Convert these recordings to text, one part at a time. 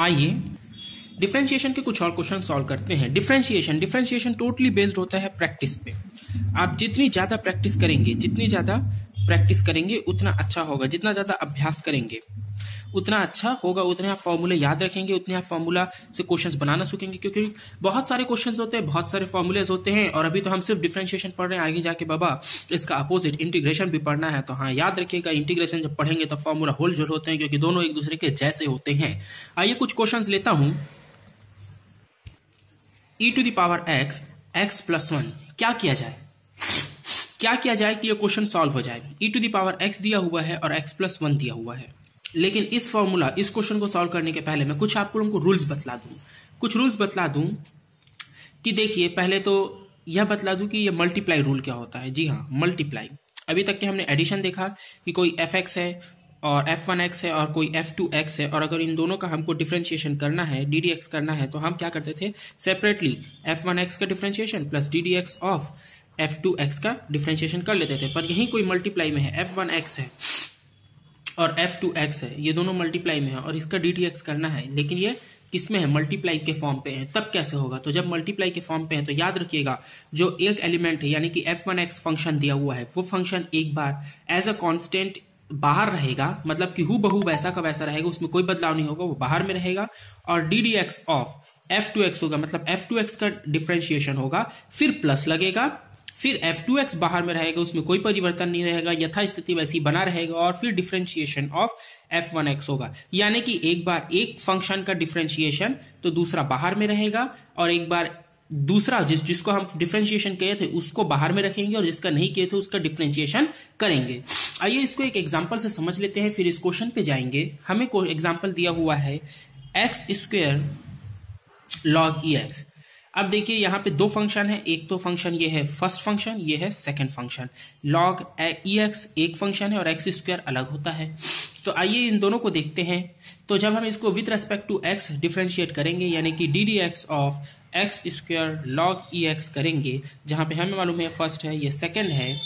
आइए डिफरेंशिएशन के कुछ और क्वेश्चन सॉल्व करते हैं। डिफरेंशिएशन टोटली बेस्ड होता है प्रैक्टिस पे। आप जितनी ज्यादा प्रैक्टिस करेंगे उतना अच्छा होगा। जितना ज्यादा अभ्यास करेंगे उतना अच्छा होगा। उतने आप फॉर्मूले याद रखेंगे, उतने आप फॉर्मूला से क्वेश्चंस बनाना सीखेंगे, क्योंकि बहुत सारे क्वेश्चंस होते हैं, बहुत सारे फॉर्मूलेज होते हैं। और अभी तो हम सिर्फ डिफरेंशिएशन पढ़ रहे हैं, आगे जाके बाबा इसका अपोजिट इंटीग्रेशन भी पढ़ना है। तो हाँ, याद रखिएगा, इंटीग्रेशन जब पढ़ेंगे तो फॉर्मूला होल जोल होते हैं, क्योंकि दोनों एक दूसरे के जैसे होते हैं। आइए कुछ क्वेश्चन लेता हूं। e⁻x(x+1) क्या किया जाए कि ये क्वेश्चन सॉल्व हो जाए। e⁻x दिया हुआ है और x+1 दिया हुआ है, लेकिन इस क्वेश्चन को सॉल्व करने के पहले मैं कुछ आप लोगों को रूल्स बतला दूं कि देखिए, पहले तो यह बतला दूं कि ये मल्टीप्लाई रूल क्या होता है। जी हाँ, मल्टीप्लाई। अभी तक के हमने एडिशन देखा कि कोई fx है और f1x है और कोई f2x है, और अगर इन दोनों का हमको डिफरेंशिएशन करना है, ddx करना है, तो हम क्या करते थे, सेपरेटली f1x का differentiation plus ddx of f2x का डिफरेंशिएशन कर लेते थे। पर यही कोई मल्टीप्लाई में है, f1x है और f2x है, ये दोनों मल्टीप्लाई में है और इसका ddx करना है, लेकिन ये किसमें है, मल्टीप्लाई के फॉर्म पे है। तब कैसे होगा, तो जब मल्टीप्लाई के फॉर्म पे है तो याद रखिएगा, जो एक एलिमेंट है यानी कि f1x फंक्शन दिया हुआ है, वो फंक्शन एक बार एज अ कांस्टेंट बाहर रहेगा, मतलब कि हूबहू वैसा का वैसा रहेगा, उसमें कोई बदलाव नहीं होगा, वो बाहर में रहेगा। और ddx ऑफ f2x होगा, मतलब f2x का डिफरेंशिएशन होगा, फिर प्लस लगेगा, फिर f2x बाहर में रहेगा, उसमें कोई परिवर्तन नहीं रहेगा, यथास्थिति वैसी बना रहेगा, और फिर डिफरेंशिएशन ऑफ f1x होगा। यानी कि एक बार एक फंक्शन का डिफरेंशिएशन तो दूसरा बाहर में रहेगा, और एक बार दूसरा जिसको हम डिफरेंशिएशन किए थे उसको बाहर में रखेंगे, और जिसका नहीं किए थे उसका डिफरेंशिएशन करेंगे। आइए इसको एक एग्जांपल से समझ लेते हैं, फिर इस क्वेश्चन पे जाएंगे। हमें कोई एग्जांपल दिया हुआ है x² log ex। अब देखिए, यहाँ पे दो फंक्शन है, एक तो फंक्शन ये है फर्स्ट फंक्शन, ये है सेकंड फंक्शन। log ex एक फंक्शन है और x² अलग होता है। तो आइए इन दोनों को देखते हैं। तो जब हम इसको with respect to x differentiate करेंगे, यानी कि ddx of x² log ex करेंगे, जहां पे हमें मालूम है फर्स्ट है, ये सेकंड है,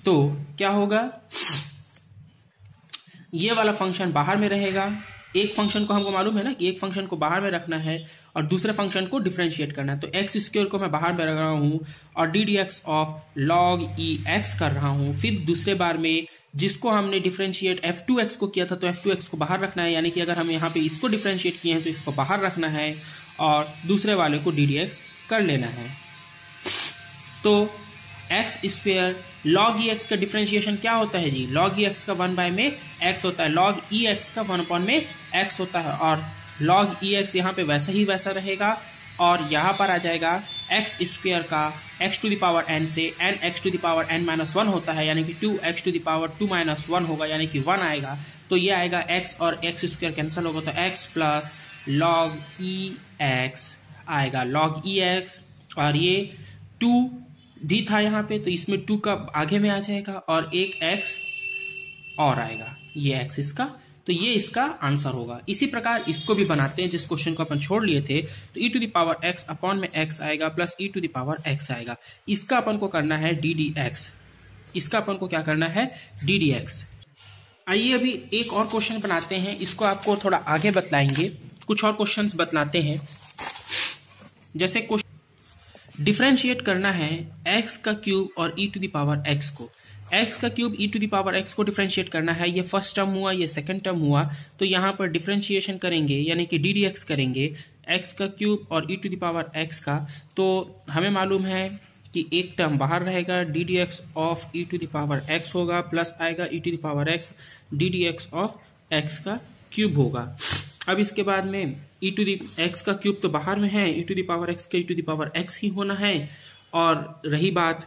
तो क्या होगा, ये वाला फंक्शन बाहर में रहेगा। एक फंक्शन को हमको मालूम है ना कि एक फंक्शन को बाहर में रखना है और दूसरे फंक्शन को डिफरेंशिएट करना है। तो x² को मैं बाहर में रख रहा हूं और ddx ऑफ log ex कर रहा हूं। फिर दूसरे बार में जिसको हमने डिफरेंशिएट f2x को किया था, तो f2x को बाहर रखना है, यानी कि अगर हम यहाँ पे इसको डिफरेंशिएट किए हैं तो इसको बाहर रखना है और दूसरे वाले को ddx कर लेना है। तो x² log ex का डिफरेंशिएशन क्या होता है जी, log ex का 1 में x होता है, log ex का 1 में x होता है, और log ex यहाँ पे वैसा ही वैसा रहेगा, और यहाँ पर आ जाएगा x² का x⁻n से nx⁻n-1 होता है, यानी कि 2x⁻2 - 1 होगा, यानी कि 1 आएगा। तो ये आएगा x और x² कैंसिल होगा, तो x प्लस log ex आएगा, log ex, और ये 2 भी था यहाँ पे, तो इसमें 2 का आगे में आ जाएगा और एक x और आएगा, ये x इसका, तो ये इसका आंसर होगा। इसी प्रकार इसको भी बनाते हैं, जिस क्वेश्चन को अपन छोड़ लिए थे। तो e⁻x अपॉन में x आएगा प्लस e⁻x आएगा, इसका अपन को करना है ddx, इसका अपन को क्या करना है, ddx। आइए अभी एक और क्वेश्चन बनाते हैं, इसको आपको थोड़ा आगे बतलाएंगे, कुछ और क्वेश्चंस बतलाते हैं। जैसे क्वेश्चन डिफरेंशिएट करना है x का क्यूब और e⁻x को, x का क्यूब e⁻x को डिफरेंशिएट करना है। ये फर्स्ट टर्म हुआ, ये सेकंड टर्म हुआ, तो यहाँ पर डिफरेंशिएशन करेंगे, यानी कि ddx करेंगे x का क्यूब और e⁻x का। तो हमें मालूम है कि एक टर्म बाहर रहेगा, ddx ऑफ e⁻x होगा, प्लस आएगा e⁻x ddx ऑफ x का क्यूब होगा। अब इसके बाद में e⁻x का क्यूब तो बाहर में है, e⁻x का e⁻x ही होना है, और रही बात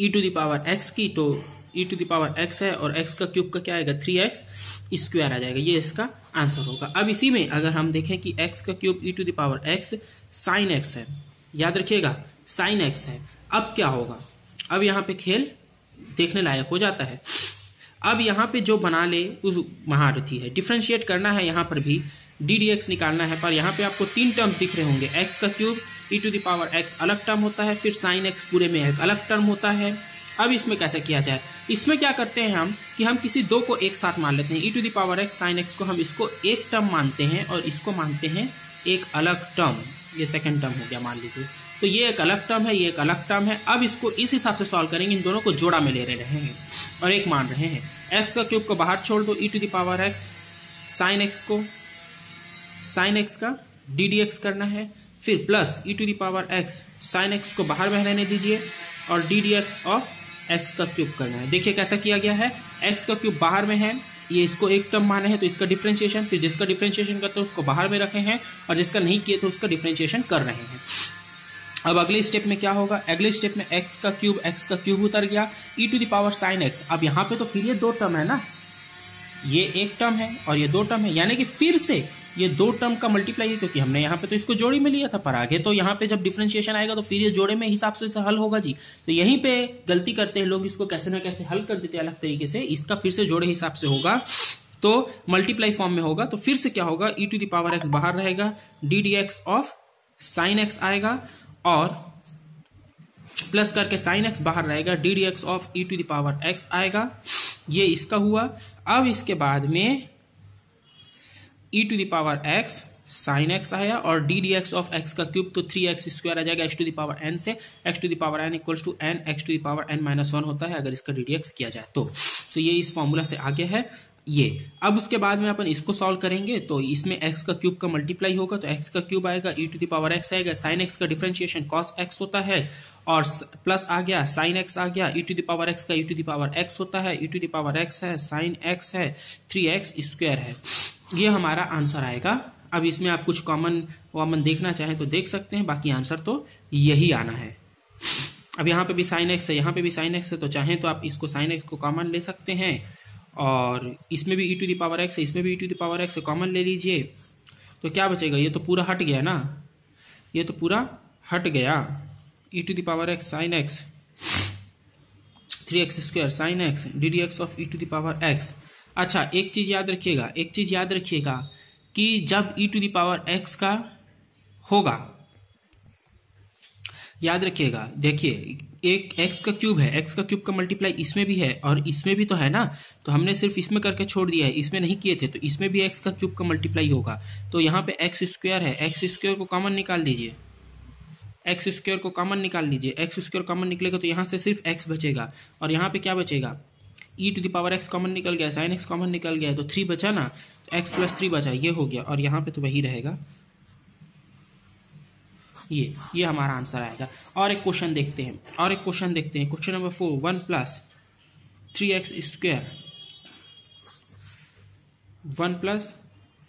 e⁻x की, तो e⁻x है और x का क्यूब का क्या आएगा, 3x² आ जाएगा, ये इसका आंसर होगा। अब इसी में अगर हम देखें कि x का क्यूब e⁻x sin x है, याद रखिएगा sin x है, अब क्या होगा, अब यहाँ पे खेल देखने लायक हो जाता है। अब यहाँ पे जो बना ले उस महारथी है, डिफरेंशिएट करना है, यहाँ पर भी ddx निकालना है, पर यहाँ पे आपको 3 टर्म्स दिख रहे होंगे। x का क्यूब e⁻x अलग टर्म होता है, फिर sin x पूरे में एक अलग टर्म होता है, अब इसमें कैसे किया जाए, इसमें क्या करते हैं हम कि हम किसी दो को एक साथ मान लेते हैं। e to the power x sin x को हम इसको एक टर्म मानते हैं और इसको मानते हैं एक अलग टर्म, ये सेकंड टर्म हो गया मान लीजिए। तो ये एक अलग टर्म है, ये एक अलग टर्म है। अब इसको इस हिसाब से सॉल्व करेंगे, इन दोनों को जोड़ा में ले रहे हैं और एक मान रहे हैं। x का क्यूब को बाहर छोड़ दो, e to the power x sin x को sin x का ddx करना है, फिर plus e to the power x sin x को बाहर में रहने दीजिए और ddx ऑफ x का क्यूब करना है। देखिए कैसा किया गया है, x का क्यूब बाहर में है, ये इसको एक टर्म माने हैं तो इसका डिफरेंशिएशन, फिर जिसका डिफरेंशिएशन करते हैं उसको बाहर में रखे हैं और जिसका नहीं किए तो उसका डिफरेंशिएशन कर रहे हैं। अब अगले स्टेप में क्या होगा, अगले स्टेप में x का क्यूब उतर गया, e to the power sin x। अब यहाँ पे तो फिर ये दो टर्म है ना, ये एक टर्म है और ये दो टर्म है, यानी कि फिर से ये दो टर्म का मल्टीप्लाई है, क्योंकि हमने यहाँ पे तो इसको जोड़ी में लिया था, पर आगे तो यहाँ पे जब डिफरेंशिएशन आएगा तो फिर ये जोड़े में हिसाब से हल होगा जी। तो यहीं पे गलती करते हैं लोग, इसको कैसे ना कैसे हल कर देते हैं अलग तरीके से। इसका फिर से जोड़े हिसाब से होगा तो मल्टीप्लाई फॉर्म में होगा, तो फिर से क्या होगा, e to the power x बाहर रहेगा, ddx ऑफ sin x आएगा और प्लस करके sin x बाहर रहेगा, ddx of e to the power x आएगा। ये इसका हुआ। अब इसके बाद में e to the power x sin x आया और ddx ऑफ x का क्यूब तो 3x स्क्वायर आ जाएगा x to the power n से, x to the power n equals to n x to the power n minus 1 होता है अगर इसका ddx किया जाए तो ये इस फॉर्मूला से आगे है ये। अब उसके बाद में अपन इसको सॉल्व करेंगे तो इसमें x का क्यूब का मल्टीप्लाई होगा तो x का क्यूब आएगा, e to the power x आएगा, sin x का डिफरेंशिएशन cos x होता है और प्लस आ गया sin x आ गया, e to the power x का e to the power x होता है, e to the power x है, sin x है, 3x स्क्वायर है। ये हमारा आंसर आएगा। अब इसमें आप कुछ कॉमन देखना चाहें तो देख सकते हैं, बाकी आंसर तो यही आना है। अब यहाँ पे भी sin x है, यहाँ पे भी sin x है, तो चाहें तो आप इसको sin x को कॉमन ले सकते हैं और इसमें भी e to the power x है, इसमें भी e to the power x common ले लीजिए। तो क्या बचेगा, ये तो पूरा हट गया ना, ये तो पूरा हट गया। e to the power x sin x 3x square sin x ddx of e to the power x। अच्छा एक चीज याद रखिएगा कि जब e to the power x का होगा, याद रखिएगा, देखिए एक x का क्यूब है, x का क्यूब का मल्टीप्लाई इसमें भी है और इसमें भी तो है ना, तो हमने सिर्फ इसमें करके छोड़ दिया है, इसमें नहीं किए थे, तो इसमें भी x का क्यूब का मल्टीप्लाई होगा। तो यहाँ पे x स्क्वायर है, x स्क्वायर को कॉमन निकाल दीजिए, x स्क्वायर को कॉमन निकाल लीजिए, x स्क्वायर कॉमन निकलेगा तो यहाँ से सिर्फ x बचेगा और यहाँ पे क्या बचेगा, e to the power x common निकल गया, sin x कॉमन निकल गया तो 3 बचा ना, तो x प्लस 3 बचा, ये हो गया और यहाँ पे तो वही रहेगा, ये हमारा आंसर आएगा। और एक क्वेश्चन देखते हैं, question number 4, 1 plus 3x square 1 plus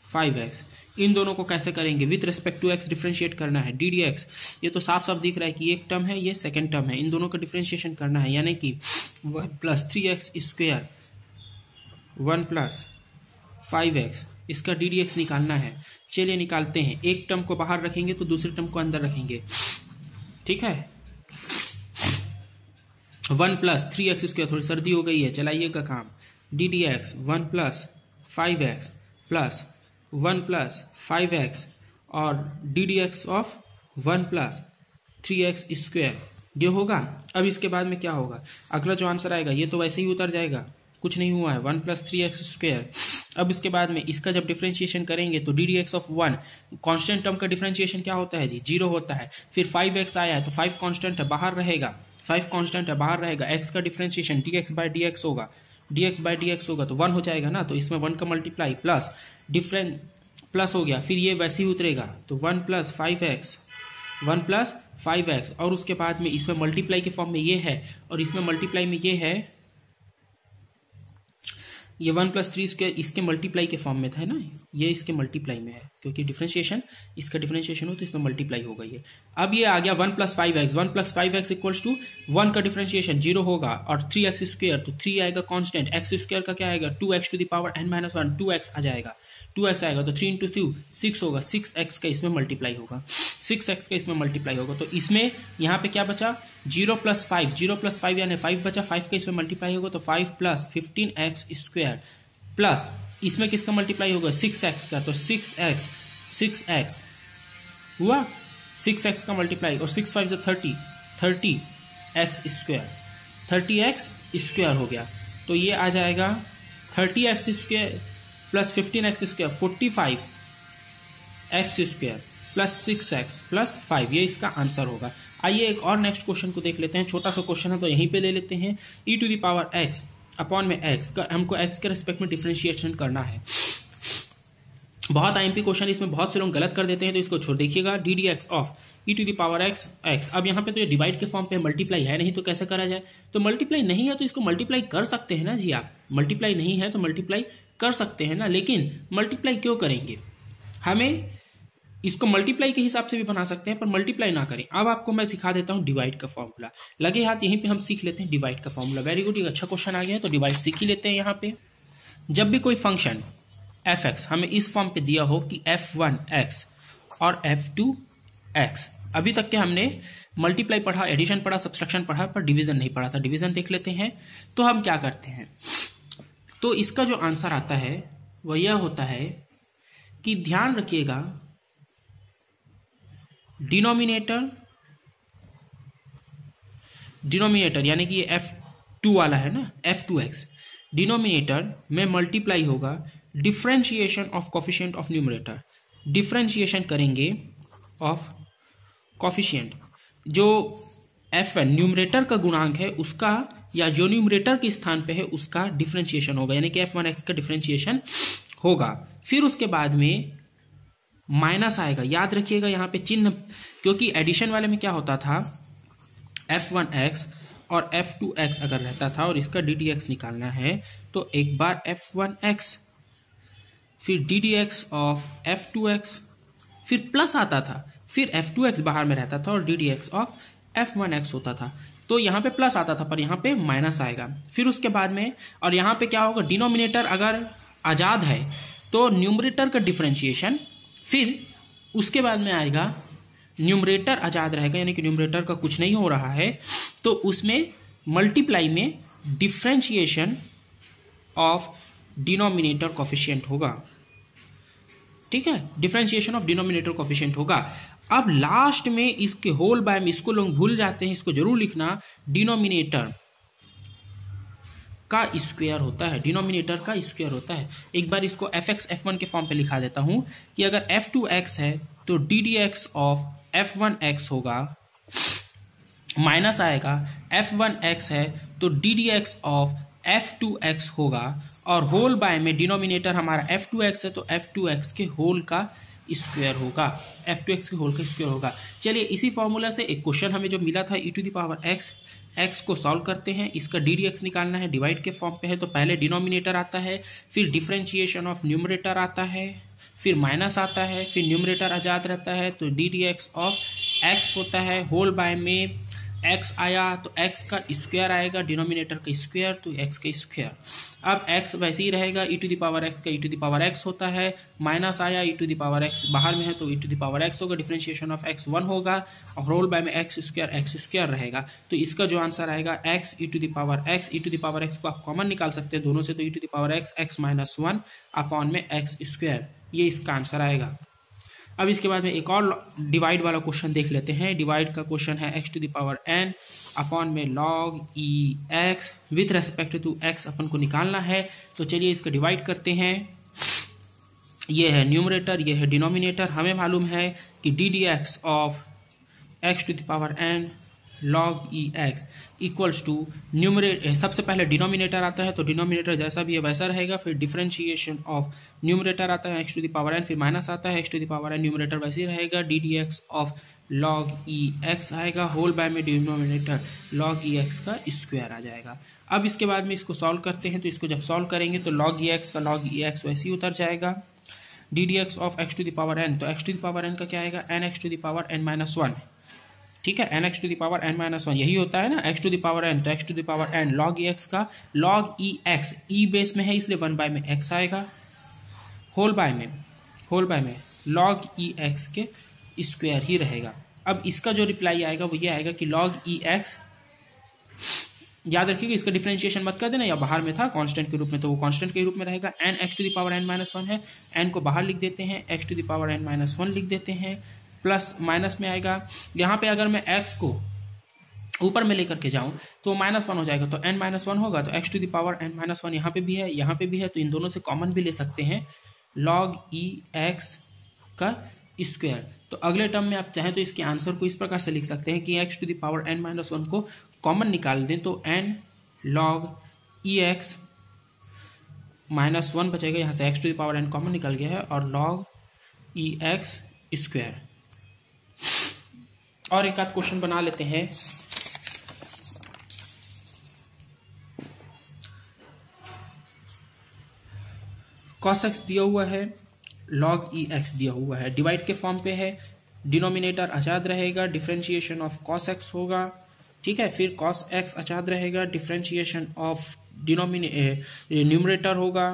5x, इन दोनों को कैसे करेंगे, with respect to x differentiate करना है, ddx। ये तो साफ साफ दिख रहा है कि एक टर्म है, ये सेकंड टर्म है, इन दोनों का डिफरेंशिएशन करना है, यानी कि 1 plus 3x square 1 plus 5x, इसका ddx निकालना है। चलिए निकालते हैं, एक टर्म को बाहर रखेंगे तो दूसरे टर्म को अंदर रखेंगे, ठीक है। 1 प्लस 3x स्क्वायर, थोड़ी सर्दी हो गई है, चलाइएगा काम, ddx 1 plus 5x plus 1 plus 5x और ddx of 1 plus 3x square, ये होगा। अब इसके बाद में क्या होगा, अगला जो आंसर आएगा ये तो वैसे ही उतर जाएगा, कुछ नहीं हुआ है, 1 प्लस 3x स्क्वायर। अब इसके बाद में इसका जब डिफरेंशिएशन करेंगे तो ddx ऑफ 1, कांस्टेंट टर्म का डिफरेंशिएशन क्या होता है जी, 0 होता है। फिर 5x आया है तो 5 कांस्टेंट है, बाहर रहेगा, 5 कांस्टेंट है, बाहर रहेगा। x का डिफरेंशिएशन dx बाय dx होगा, तो 1 हो जाएगा ना, तो इसमें 1 का मल्टीप्लाई प्लस डिफरेंट प्लस हो गया, फिर ये वैसे ही उतरेगा, तो 1 प्लस 5x और उसके बाद में इसमें मल्टीप्लाई के फॉर्म में ये है और इसमें मल्टीप्लाई में ये है, ये 1 प्लस 3 स्क्वायर इसके मल्टीप्लाई के फॉर्म में था ना, ये इसके मल्टीप्लाई में है, क्योंकि डिफरेंशिएशन इसका डिफरेंशिएशन हो तो इसमें मल्टीप्लाई होगा ये। अब ये आ गया 1 प्लस 5x इक्वल्स टू 1 का डिफरेंशिएशन 0 होगा और 3x स्क्वायर, तो 3 आएगा कांस्टेंट, x स्क्वायर का क्या आएगा 2x to the power n minus 1, 2x आ जाएगा, 2x आएगा तो 3 इंटू 2 6 होगा, 6x का इसमें मल्टीप्लाई होगा, 6x का इसमें मल्टीप्लाई होगा। तो इसमें यहाँ पे क्या बचा, 0 प्लस 5 यानी 5 बचा, 5 का इसमें मल्टीप्लाई होगा तो 5 प्लस 15x स्क्वायर प्लस इसमें किसका मल्टीप्लाई होगा 6x का, तो 6x हुआ, 6x का मल्टीप्लाई और 6 5 30x स्क्वायर, 30x स्क्वायर हो गया, तो ये आ जाएगा 30x square plus 15x square 45x square plus 6x plus 5, ये इसका आंसर होगा। आइए एक और नेक्स्ट क्वेश्चन को देख लेते हैं, छोटा सा क्वेश्चन है तो यहीं पे ले लेते हैं। e to the power x upon में x का हमको x के रिस्पेक्ट में डिफरेंशिएशन करना है। बहुत आईएमपी क्वेश्चन, इसमें बहुत से लोग गलत कर देते हैं, तो इसको छोड़ देखिएगा। D d x of e to the power x x. अब यहाँ पे तो ये डिवाइड के फॉर्म पे मल्टीप्लाई है नहीं, तो कैसे करा जाए? तो मल्टीप्लाई नहीं है तो इसको मल्टीप्लाई कर सकते हैं ना जी आप। मल्टीप्लाई नहीं है तो मल्टीप्लाई कर सकते हैं ना, लेकिन मल्टीप्लाई क्यों करेंगे? हमें इसको मल्टीप्लाई के हिसाब से भी बना सकते हैं, पर मल्टीप्लाई ना करें। अब आपको मैं सिखा देता हूं डिवाइड का फॉर्मूला। लगे हाथ यहीं पे हम सीख लेते हैं डिवाइड का फॉर्मूला। वेरी गुड, एक अच्छा क्वेश्चन आ गया है, तो डिवाइड सीख ही लेते हैं। यहाँ पे जब भी कोई फंक्शन एफ एक्स हमें इस फॉर्म पे दिया हो कि f1x और f2x, अभी तक के हमने मल्टीप्लाई पढ़ा, एडिशन पढ़ा, सब्सट्रैक्शन पढ़ा, पर डिवीजन नहीं पढ़ा था। डिवीजन देख लेते हैं। तो हम क्या करते हैं, तो इसका जो आंसर आता है वह यह होता है कि ध्यान रखिएगा, डिनोमिनेटर यानी कि ये f2 वाला है ना, f2x, डिनोमिनेटर में मल्टीप्लाई होगा differentiation of coefficient of numerator. Differentiation करेंगे ऑफ कोफिशिएंट, जो f1 न्यूमरेटर का गुणांक है उसका, या जो न्यूमरेटर के स्थान पे है उसका डिफरेंशिएशन होगा, यानी कि f1x का डिफरेंशिएशन होगा। फिर उसके बाद में माइनस आएगा। याद रखिएगा यहाँ पे चिन्ह, क्योंकि एडिशन वाले में क्या होता था, f1x और f2x अगर रहता था और इसका ddx निकालना है तो एक बार f1x फिर ddx ऑफ f2x, फिर प्लस आता था, फिर f2x बाहर में रहता था और ddx ऑफ f1x होता था। तो यहाँ पे प्लस आता था पर यहाँ पे माइनस आएगा। फिर उसके बाद में, और यहाँ पे क्या होगा, डिनोमिनेटर अगर आजाद है तो न्यूमरेटर का डिफरेंशिएशन, फिर उसके बाद में आएगा न्यूमरेटर आजाद रहेगा, यानी कि न्यूमरेटर का कुछ नहीं हो रहा है, तो उसमें मल्टीप्लाई में डिफरेंशिएशन ऑफ डिनोमिनेटर कोफिशिएंट होगा। ठीक है, डिफरेंशिएशन ऑफ डिनोमिनेटर कोफिशिएंट होगा। अब लास्ट में इसके होल बाय में, इसको लोग भूल जाते हैं, इसको जरूर लिखना, डिनोमिनेटर का स्क्वायर होता है। डिनोमिनेटर का स्क्वायर होता है। एक बार इसको f(x) f1 के फॉर्म पे लिखा देता हूं कि अगर f2x है तो ddx ऑफ f1x होगा, माइनस आएगा, f1x है तो ddx ऑफ f2x होगा, और होल बाय में डिनोमिनेटर हमारा f2x है तो f2x के होल का स्क्वायर होगा, f2x के होल का स्क्वायर होगा। चलिए इसी फॉर्मूला से एक क्वेश्चन हमें जो मिला था e to the power x को सॉल्व करते हैं। इसका ddx निकालना है, डिवाइड के फॉर्म पे है, तो पहले डिनोमिनेटर आता है, फिर डिफरेंशिएशन ऑफ न्यूमरेटर आता है, फिर माइनस आता है, फिर न्यूमरेटर आजाद रहता है तो ddx ऑफ x होता है। होल बाय में x आया तो x का स्क्वायर आएगा, डिनोमिनेटर का स्क्वायर तो x का स्क्वायर। अब x वैसे ही रहेगा, e to the power x का e to the power x होता है, माइनस आया, e to the power x बाहर में है तो e to the power x होगा, डिफरेंशिएशन ऑफ x 1 होगा, और होल बाय में x स्क्वायर रहेगा। तो इसका जो आंसर आएगा x e to the power x, e to the power x को आप कॉमन निकाल सकते हैं दोनों से, तो e to the power x minus 1 upon में x स्क्वायर, ये इसका आंसर आएगा। अब इसके बाद में एक और डिवाइड वाला क्वेश्चन देख लेते हैं। डिवाइड का क्वेश्चन है x to the power n upon में log e x with respect to x अपन को निकालना है। तो चलिए इसका डिवाइड करते हैं। ये है न्यूमरेटर, ये है डिनोमिनेटर। हमें मालूम है कि ddx of x to the power n log e x equals to numerator, सबसे पहले डिनोमिनेटर आता है तो डिनोमिनेटर जैसा भी है वैसा रहेगा, फिर डिफरेंशिएशन ऑफ न्यूमरेटर आता है x to the power n, फिर माइनस आता है x to the power n, numerator वैसे ही रहेगा, ddx of log e x आएगा, होल बाय में डिनोमिनेटर log e x का स्क्वायर आ जाएगा। अब इसके बाद में इसको सॉल्व करते हैं, तो इसको जब सॉल्व करेंगे तो log e x का log e x वैसे ही उतर जाएगा। ddx of x to the power n, तो x to the power n का क्या आएगा, n x to the power n minus 1। ठीक है, n x to the power n minus 1 यही होता है ना, x to the power n, तो x to the power n log e x का log e x, e base में है इसलिए 1 बाय में x आएगा, होल बाय में log e x के स्क्वायर ही रहेगा। अब इसका जो रिप्लाई आएगा वो ये आएगा कि log e x, याद रखिएगा इसका डिफरेंशिएशन मत कर देना, या बाहर में था कांस्टेंट के रूप में तो वो कांस्टेंट के रूप में रहेगा। n x to the power n minus 1 है, n को बाहर लिख देते हैं, x to the power n minus 1 लिख देते हैं, प्लस माइनस में आएगा। यहाँ पे अगर मैं x को ऊपर में लेकर के जाऊं तो -1 हो जाएगा, तो n-1 होगा, तो x to the power n-1 यहाँ पे भी है, यहाँ पे भी है, तो इन दोनों से कॉमन भी ले सकते हैं log e x का स्क्वायर। तो अगले टर्म में आप चाहें तो इसके आंसर को इस प्रकार से लिख सकते हैं कि x to the power n-1 को कॉमन निकाल दें तो n log e x -1 बचेगा, यहाँ से x to the power n common निकल गया है, और log e x स्क्वायर। और एक आध क्वेश्चन बना लेते हैं। cos x दिया हुआ है, log e x दिया हुआ है, डिवाइड के फॉर्म पे है, डिनोमिनेटर आजाद रहेगा, डिफरेंशिएशन ऑफ cos x होगा, ठीक है। फिर cos x आजाद रहेगा, डिफरेंशिएशन ऑफ न्यूमरेटर होगा,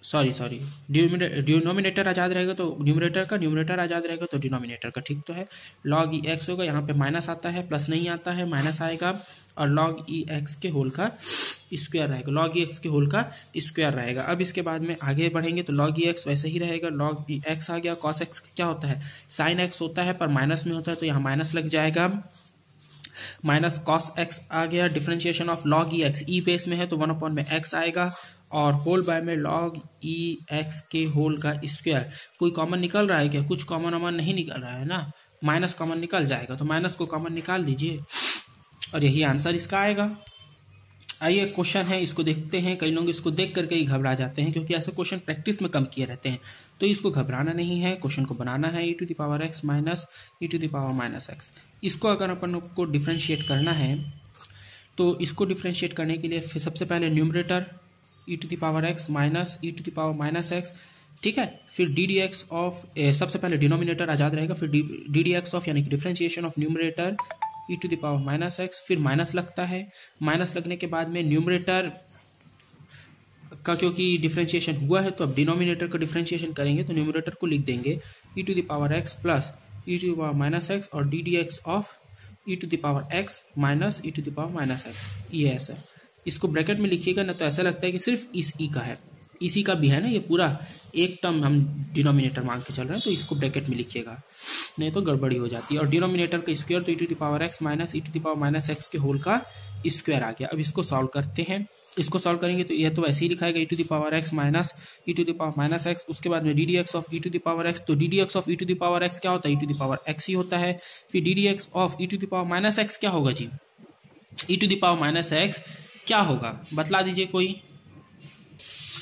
सॉरी डिनोमिनेटर आजाद रहेगा तो न्यूमरेटर आजाद रहेगा तो डिनोमिनेटर का, ठीक तो है। log e x होगा, यहाँ पे माइनस आता है, प्लस नहीं आता है, माइनस आएगा, और log e x के होल का स्क्वायर रहेगा, log e x के होल का स्क्वायर रहेगा। अब इसके बाद में आगे बढ़ेंगे तो log e x वैसे ही रहेगा, log e x आ गया, cos x क्या होता है, sin x होता है, पर माइनस में होता है तो यहाँ माइनस लग जाएगा, माइनस cos x आ गया, differentiation of log e x, E base में है तो 1/x आएगा, और होल बाय में log e x के होल का स्क्वायर। कोई कॉमन निकल रहा है क्या, कुछ कॉमन नहीं निकल रहा है ना, माइनस कॉमन निकल जाएगा, तो माइनस को कॉमन निकाल दीजिए और यही आंसर इसका आएगा। आइए क्वेश्चन है, इसको देखते हैं। कई लोग इसको देख करके ही घबरा जाते हैं क्योंकि ऐसे क्वेश्चन प्रैक्टिस में कम किए रहते हैं, तो इसको घबराना नहीं है, क्वेश्चन को बनाना है। e to the power x minus e to the power minus x, इसको अगर अपन को डिफ्रेंशिएट करना है तो इसको डिफ्रेंशिएट करने के लिए फिर सबसे पहले numerator e to the power x minus e to the power minus x, ठीक है। फिर डी डी एक्स ऑफ, सबसे पहले डिनोमिनेटर आजाद रहेगा, फिर डी डी एक्स ऑफ यानी कि differentiation of numerator e to the power minus x, फिर माइनस लगता है, माइनस लगने के बाद में न्यूमरेटर का क्योंकि डिफरेंशिएशन हुआ है तो अब डिनोमिनेटर का डिफरेंशिएशन करेंगे तो न्यूमरेटर को लिख देंगे e to the power x plus e to the power minus x, और d d x of e to the power x minus e to the power minus x, ये ऐसा। इसको ब्रैकेट में लिखिएगा ना तो ऐसा लगता है कि सिर्फ इस ई का है, इसी का भी है ना, ये पूरा एक टर्म हम डिनोमिनेटर मांग के चल रहे हैं, तो इसको ब्रैकेट में लिखिएगा, नहीं तो गड़बड़ी हो जाती है। और डिनोमिनेटर का स्क्वायर तो e to the power x minus e to the power minus x के होल का स्क्वायर आ गया। अब इसको सॉल्व करते हैं, इसको सॉल्व करेंगे तो यह तो वैसे ही लिखाएगा e to the power x minus e to the power minus x, उसके बाद में d d x of e to the power x, तो d d x of e to the power x क्या होता है, e to the power x ही होता है। फिर d d x of e to the power minus x क्या होगा जी, e to the power minus x क्या होगा, बतला दीजिए कोई।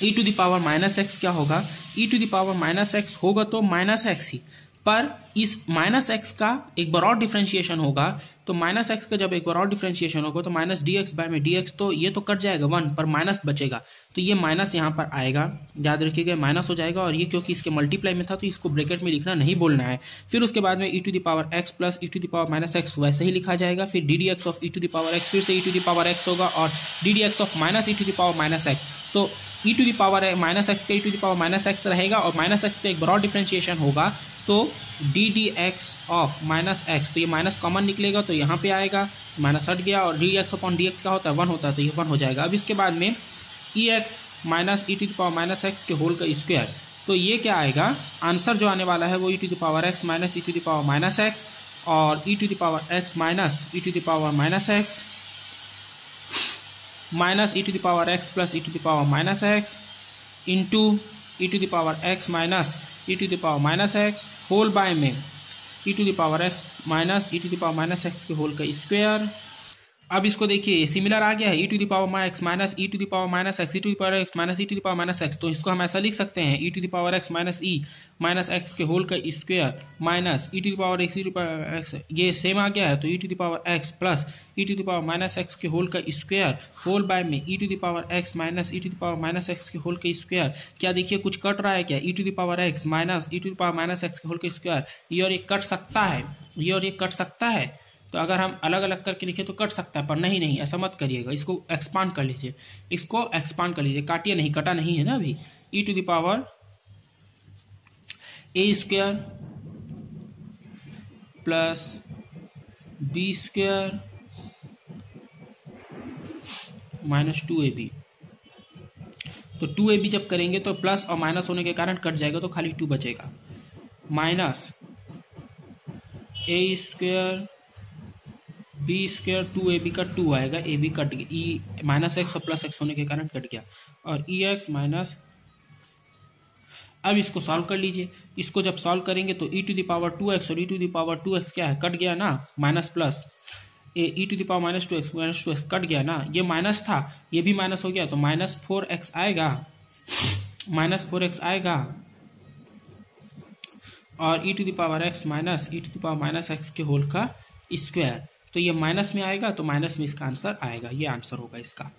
e to the power minus x क्या होगा, e to the power minus x होगा तो माइनस एक्स ही, पर इस माइनस एक्स का एक बार और डिफरेंशिएशन होगा, तो माइनस एक्स का जब एक बार और डिफरेंशिएशन होगा तो माइनस डी एक्स बाय में डी एक्स, तो ये तो कट जाएगा 1, पर माइनस बचेगा, तो ये माइनस यहाँ पर आएगा, याद रखिएगा माइनस हो जाएगा, और ये क्योंकि इसके मल्टीप्लाई में था तो इसको ब्रैकेट में लिखना नहीं बोलना है। फिर उसके बाद में e to the power x plus e to the power minus x वैसे ही लिखा जाएगा, फिर d d x of e to the power x फिर से e to the power x होगा, और d d x of minus e to the power minus x, तो e to the power minus x का e to the power minus x रहेगा, और minus x का एक बार और डिफरेंशिएशन होगा तो d d x of minus x, तो ये माइनस कॉमन निकलेगा तो यहाँ पे आएगा, माइनस हट गया, और D x upon D x का होता है 1 होता है, तो ये 1 हो जाएगा। अब इसके बाद में e x minus e to the power minus x के होल का स्क्वायर, तो ये क्या आएगा, आंसर जो आने वाला है वो e to the power x minus e to the power minus x, और e to the power x minus e to the power minus x minus e to the power x plus e to the power minus x into e to the power x minus e to the power minus x whole by में e to the power x minus e to the power minus x के whole का square. अब इसको देखिए similar आ गया है, e to the power x minus e to the power minus x, e to the power x minus e to the power minus x, तो इसको हम ऐसा लिख सकते हैं e to the power x minus e minus x के whole का square minus e to the power x e to the power x, ये सेम आ गया है, तो e to the power x plus e to the power minus x के whole का square whole by में e to the power x minus e to the power minus x के whole का स्क्वायर। क्या देखिए कुछ कट रहा है क्या, e to the power x minus e to the power minus x के होल का स्क्वायर, ये और ये कट सकता है, ये और ये कट सकता है, तो अगर हम अलग अलग करके लिखे तो कट सकता है, पर नहीं ऐसा मत करिएगा, इसको एक्सपांड कर लीजिए, इसको एक्सपांड कर लीजिए, काटिए नहीं, कटा नहीं है ना अभी। e to the power a square plus b square minus 2ab, तो 2ab जब करेंगे तो प्लस और माइनस होने के कारण कट जाएगा तो खाली 2 बचेगा, minus a square b square 2ab का 2 आएगा, ए बी कट गया, ई माइनस एक्स और प्लस एक्स होने के कारण कट गया, और ई एक्स माइनस। अब इसको सॉल्व कर लीजिए, इसको जब सॉल्व करेंगे तो e to the power 2x और e to the power 2x क्या है, कट गया ना, minus plus, e to the power minus two x cut गया ना, ये माइनस था, ये भी माइनस हो गया, तो -4x आएगा, -4x आएगा, और e to the power x minus e to the power minus x के होल का स्क्वायर, तो ये माइनस में आएगा, तो माइनस में इसका आंसर आएगा, ये आंसर होगा इसका।